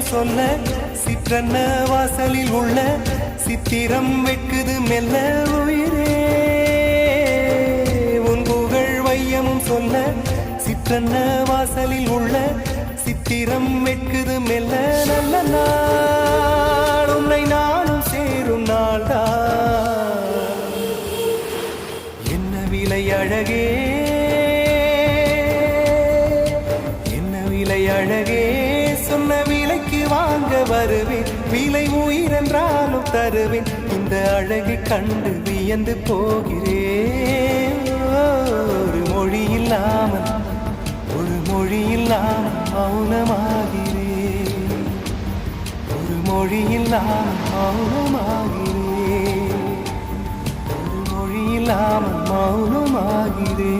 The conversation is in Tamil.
சொல்ல சிற்றன்ன வாசலில் உள்ள சித்திரம் வெட்குது மெல்ல உயிரே உன் புகழ் வையமும் சொல்ல சிற்றன்ன வாசலில் உள்ள சித்திரம் வெட்குது மெல்ல நல்ல நாள் உன்னை நானும் சேரும் நாள்தான் என்ன விலை அழகே என்ன விலை அழகே சொன்ன விலைக்கு வாங்க வருவேன் விலை உயிரென்றாலும் தருவேன் இந்த அழகை கண்டு வியந்து போகிறேன் ஒரு மொழி இல்லாமல் மௌனமாகிறேன் ஒரு மொழி இல்லாமல் மௌனமாகிறேன் ஒரு மொழி இல்லாமல் மௌனமாகிறேன்